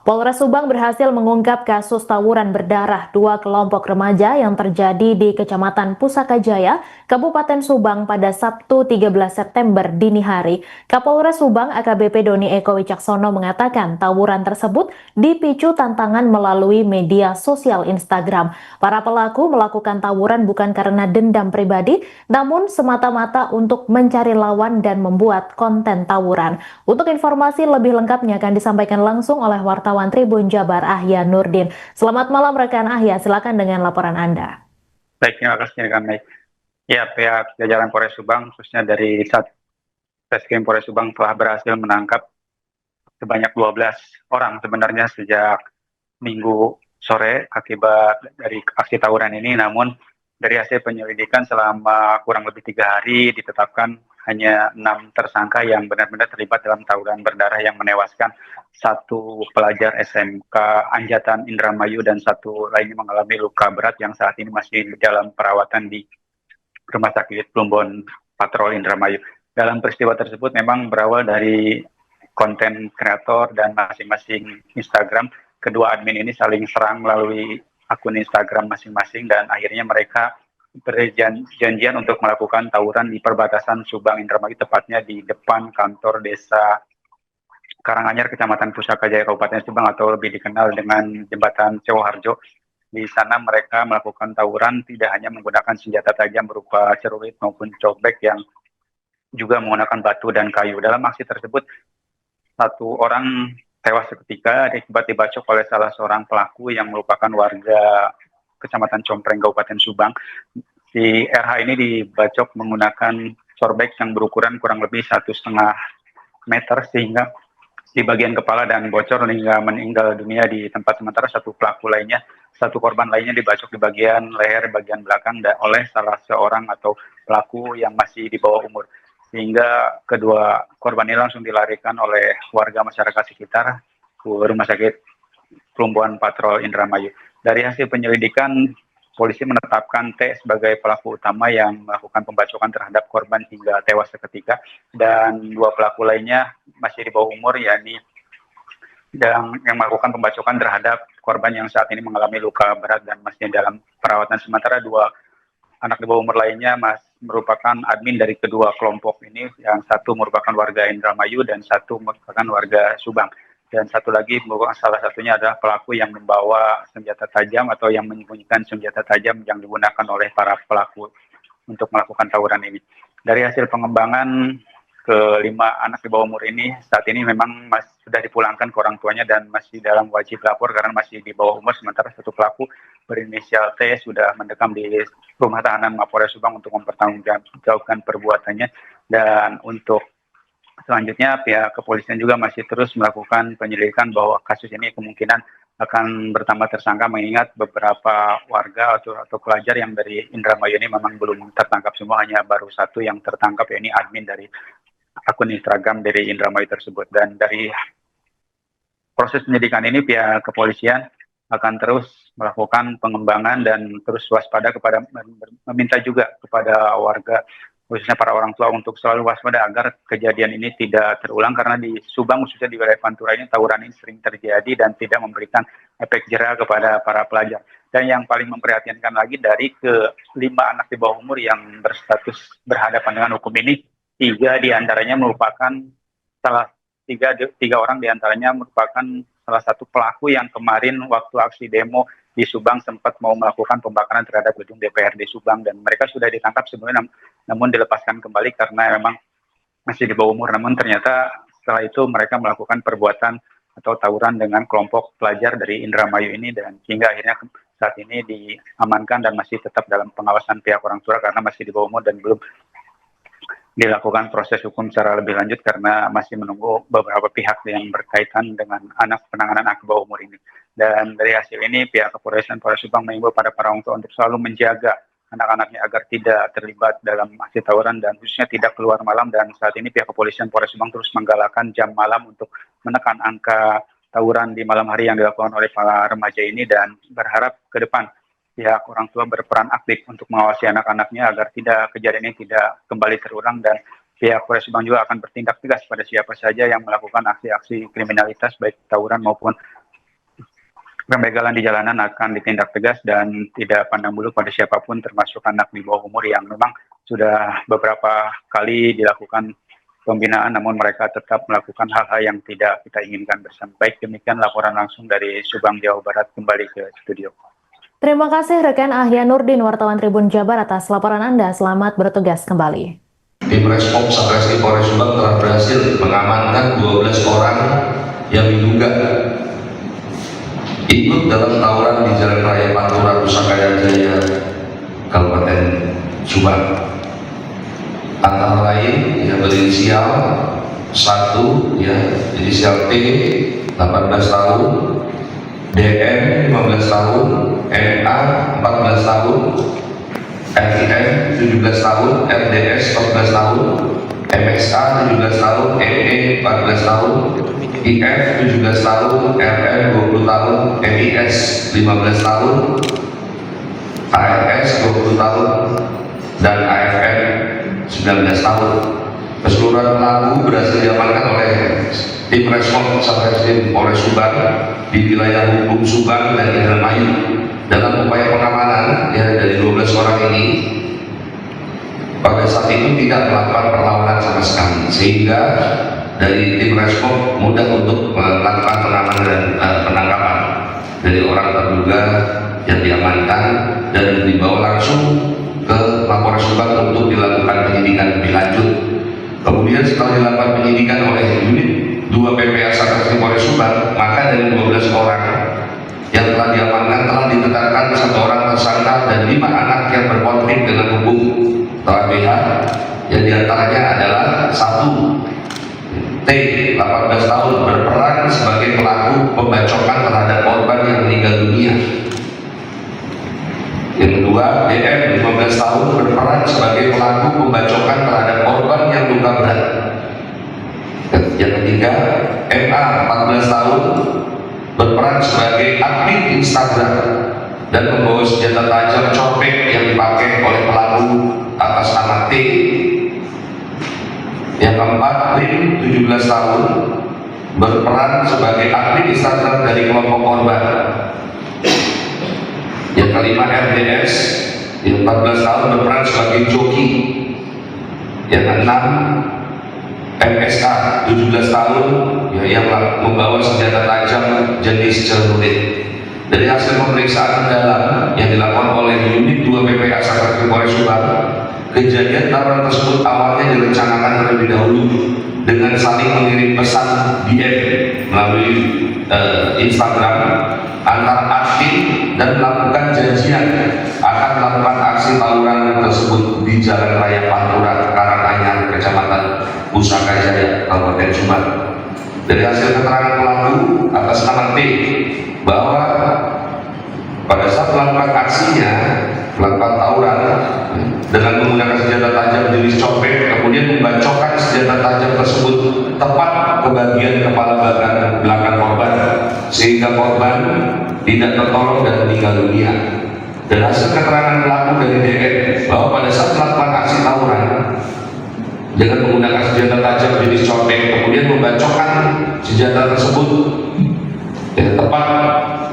Polres Subang berhasil mengungkap kasus tawuran berdarah dua kelompok remaja yang terjadi di Kecamatan Pusaka Jaya, Kabupaten Subang pada Sabtu 13 September dini hari. Kapolres Subang AKBP Doni Eko Wicaksono mengatakan tawuran tersebut dipicu tantangan melalui media sosial Instagram. Para pelaku melakukan tawuran bukan karena dendam pribadi, namun semata-mata untuk mencari lawan dan membuat konten tawuran. Untuk informasi lebih lengkapnya akan disampaikan langsung oleh wartawan Tribun Jabar Ahya Nurdin. Selamat malam rekan Ahya, silakan dengan laporan Anda. Baik, terima kasih rekan baik. Ya, pihak jajaran Polres Subang, khususnya dari Satreskrim Polres Subang telah berhasil menangkap sebanyak 12 orang sebenarnya sejak Minggu sore akibat dari aksi tawuran ini. Namun dari hasil penyelidikan selama kurang lebih 3 hari ditetapkan hanya 6 tersangka yang benar-benar terlibat dalam tawuran berdarah yang menewaskan satu pelajar SMK Anjatan Indramayu dan satu lainnya mengalami luka berat yang saat ini masih dalam perawatan di Rumah Sakit Plumbon Patrol Indramayu. Dalam peristiwa tersebut memang berawal dari konten kreator dan masing-masing Instagram. Kedua admin ini saling serang melalui akun Instagram masing-masing dan akhirnya mereka berjanjian untuk melakukan tawuran di perbatasan Subang Indramayu, tepatnya di depan kantor desa Karanganyar, Kecamatan Pusaka Jaya, Kabupaten Subang, atau lebih dikenal dengan Jembatan Sewoharjo. Di sana mereka melakukan tawuran tidak hanya menggunakan senjata tajam berupa celurit maupun cobek yang juga menggunakan batu dan kayu. Dalam aksi tersebut, satu orang tewas seketika akibat dibacok oleh salah seorang pelaku yang merupakan warga Kecamatan Compreng, Kabupaten Subang. Si RH ini dibacok menggunakan corbek yang berukuran kurang lebih 1,5 meter sehingga di bagian kepala dan bocor hingga meninggal dunia di tempat. Sementara satu korban lainnya dibacok di bagian leher bagian belakang oleh salah seorang atau pelaku yang masih di bawah umur. Sehingga kedua korban ini langsung dilarikan oleh warga masyarakat sekitar ke Rumah Sakit Plumbon Patrol Indramayu. Dari hasil penyelidikan, polisi menetapkan T sebagai pelaku utama yang melakukan pembacokan terhadap korban hingga tewas seketika, dan dua pelaku lainnya masih di bawah umur, yakni yang melakukan pembacokan terhadap korban yang saat ini mengalami luka berat dan masih dalam perawatan. Sementara dua anak di bawah umur lainnya merupakan admin dari kedua kelompok ini, yang satu merupakan warga Indramayu dan satu merupakan warga Subang. Dan satu lagi merupakan salah satunya adalah pelaku yang membawa senjata tajam atau yang menyembunyikan senjata tajam yang digunakan oleh para pelaku untuk melakukan tawuran ini. Dari hasil pengembangan, kelima anak di bawah umur ini saat ini memang sudah dipulangkan ke orang tuanya dan masih dalam wajib lapor karena masih di bawah umur. Sementara satu pelaku berinisial T sudah mendekam di rumah tahanan Mapolres Subang untuk mempertanggungjawabkan perbuatannya. Dan untuk selanjutnya pihak kepolisian juga masih terus melakukan penyelidikan bahwa kasus ini kemungkinan akan bertambah tersangka, mengingat beberapa warga atau pelajar yang dari Indramayu ini memang belum tertangkap semua, hanya baru satu yang tertangkap, yakni admin dari akun Instagram dari Indramayu tersebut. Dan dari proses penyidikan ini pihak kepolisian akan terus melakukan pengembangan dan terus waspada kepada, meminta juga kepada warga khususnya para orang tua untuk selalu waspada agar kejadian ini tidak terulang, karena di Subang khususnya di wilayah Pantura ini tawuran ini sering terjadi dan tidak memberikan efek jera kepada para pelajar. Dan yang paling memprihatinkan lagi, dari kelima anak di bawah umur yang berstatus berhadapan dengan hukum ini, tiga orang diantaranya merupakan salah satu pelaku yang kemarin waktu aksi demo di Subang sempat mau melakukan pembakaran terhadap gedung DPRD Subang, dan mereka sudah ditangkap sebelumnya namun dilepaskan kembali karena memang masih di bawah umur. Namun ternyata setelah itu mereka melakukan perbuatan atau tawuran dengan kelompok pelajar dari Indramayu ini, dan hingga akhirnya saat ini diamankan dan masih tetap dalam pengawasan pihak orang tua karena masih di bawah umur dan belum dilakukan proses hukum secara lebih lanjut karena masih menunggu beberapa pihak yang berkaitan dengan penanganan anak bawah umur ini. Dan dari hasil ini pihak kepolisian Polres Subang mengimbau pada para orang tua untuk selalu menjaga anak-anaknya agar tidak terlibat dalam aksi tawuran dan khususnya tidak keluar malam. Dan saat ini pihak kepolisian Polres Subang terus menggalakkan jam malam untuk menekan angka tawuran di malam hari yang dilakukan oleh para remaja ini, dan berharap ke depan pihak orang tua berperan aktif untuk mengawasi anak-anaknya agar kejadian ini tidak kembali terulang. Dan pihak Polres Subang juga akan bertindak tegas pada siapa saja yang melakukan aksi-aksi kriminalitas baik tawuran maupun Pembegalan di jalanan akan ditindak tegas dan tidak pandang bulu pada siapapun, termasuk anak di bawah umur yang memang sudah beberapa kali dilakukan pembinaan, namun mereka tetap melakukan hal-hal yang tidak kita inginkan bersama. Baik, demikian laporan langsung dari Subang, Jawa Barat. Kembali ke studio. Terima kasih rekan Ahya Nurdin, wartawan Tribun Jabar atas laporan Anda. Selamat bertugas kembali. Tim Respons Satreskrim Polres Subang telah berhasil mengamankan 12 orang yang diduga ikut dalam tawuran di Jalan Raya Pantura, Pusaka Jaya, Kabupaten Subang. Antara lain yang berinisial 1, inisial T 18 tahun, DM 15 tahun, MA 14 tahun, RIM 17 tahun, RDS 14 tahun, MXA 17 tahun, ME 14 tahun, IF 17 tahun, RM 20 tahun, MIS 15 tahun, ARS 20 tahun, dan AFM 19 tahun. Keseluruhan pelaku berhasil diamankan oleh tim Respons Satreskrim Polres Subang di wilayah hukum Subang dan Indramayu. Dalam upaya pengamanan dari 12 orang ini, pada saat itu tidak melakukan perlawanan sama sekali, sehingga dari tim Respons mudah untuk melakukan pengamanan dan penangkapan dari orang terduga yang diamankan dan dibawa langsung ke Mapolres Subang untuk dilakukan penyidikan lebih lanjut. Kemudian setelah dilakukan penyidikan oleh unit 2 PPA Satreskrim Polres Subang, maka dari 12 orang yang telah diamankan telah ditetapkan 1 orang tersangka dan 5 anak yang berkonflik dengan hukum atau ABH, yang diantaranya adalah 1 T 18 tahun berperan sebagai pelaku pembacokan terhadap korban yang meninggal dunia. Yang kedua, DM 15 tahun berperan sebagai pelaku pembacokan terhadap korban yang luka berat. Yang ketiga, MA 14 tahun berperan sebagai admin Instagram dan membawa senjata tajam copek yang dipakai oleh pelaku atas nama T. Yang keempat, Rim 17 tahun berperan sebagai admin Instagram dari kelompok korban. Yang kelima, RDS yang 14 tahun berperan sebagai joki. Yang keenam, MSA 17 tahun yang membawa senjata tajam jenis celurit. Dari hasil pemeriksaan mendalam yang dilakukan oleh unit 2 PPA Satreskrim Polres Subang, kejadian tawuran tersebut awalnya direncanakan terlebih dahulu dengan saling mengirim pesan DM melalui Instagram antar admin dan melakukan janjian akan melakukan aksi tawuran tersebut di Jalan Raya Pantura, Karanganyar, Kecamatan Pusaka Jaya, Kabupaten Subang. Dari hasil keterangan pelaku atas nama T bahwa pada saat melakukan aksinya, melakukan tawuran dengan menggunakan senjata tajam jenis copek, kemudian membacokkan senjata tajam tersebut tepat ke bagian kepala belakang korban, sehingga korban tidak tertolong dan meninggal dunia. Dan hasil keterangan pelaku dari DN bahwa pada saat melakukan aksi tawuran dengan menggunakan senjata tajam jenis copek, kemudian membacokkan senjata tersebut tepat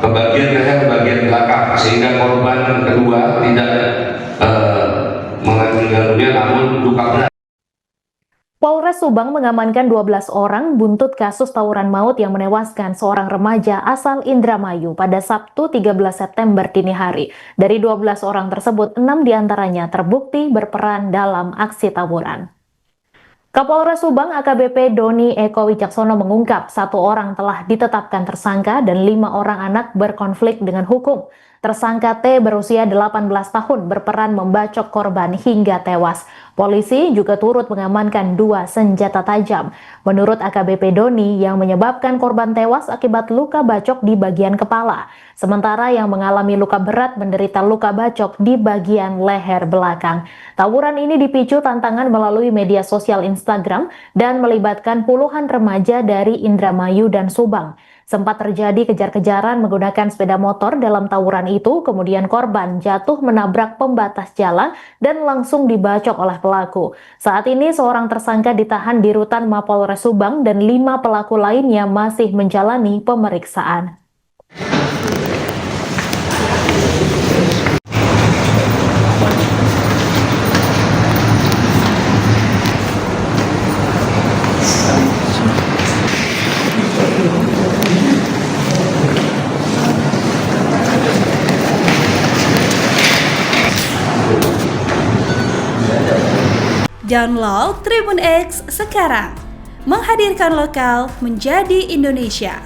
ke bagian leher, bagian belakang, sehingga korban kedua tidak meninggal dunia namun luka berat. Polres Subang mengamankan 12 orang buntut kasus tawuran maut yang menewaskan seorang remaja asal Indramayu pada Sabtu 13 September dini hari. Dari 12 orang tersebut, 6 diantaranya terbukti berperan dalam aksi tawuran. Kapolres Subang AKBP Doni Eko Wicaksono mengungkap 1 orang telah ditetapkan tersangka dan 5 orang anak berkonflik dengan hukum. Tersangka T berusia 18 tahun berperan membacok korban hingga tewas. Polisi juga turut mengamankan 2 senjata tajam. Menurut AKBP Doni, yang menyebabkan korban tewas akibat luka bacok di bagian kepala. Sementara yang mengalami luka berat menderita luka bacok di bagian leher belakang. Tawuran ini dipicu tantangan melalui media sosial Instagram dan melibatkan puluhan remaja dari Indramayu dan Subang. Sempat terjadi kejar-kejaran menggunakan sepeda motor dalam tawuran itu, kemudian korban jatuh menabrak pembatas jalan dan langsung dibacok oleh pelaku. Saat ini seorang tersangka ditahan di rutan Mapolres Subang dan 5 pelaku lainnya masih menjalani pemeriksaan. Download Tribun X sekarang. Menghadirkan lokal menjadi Indonesia.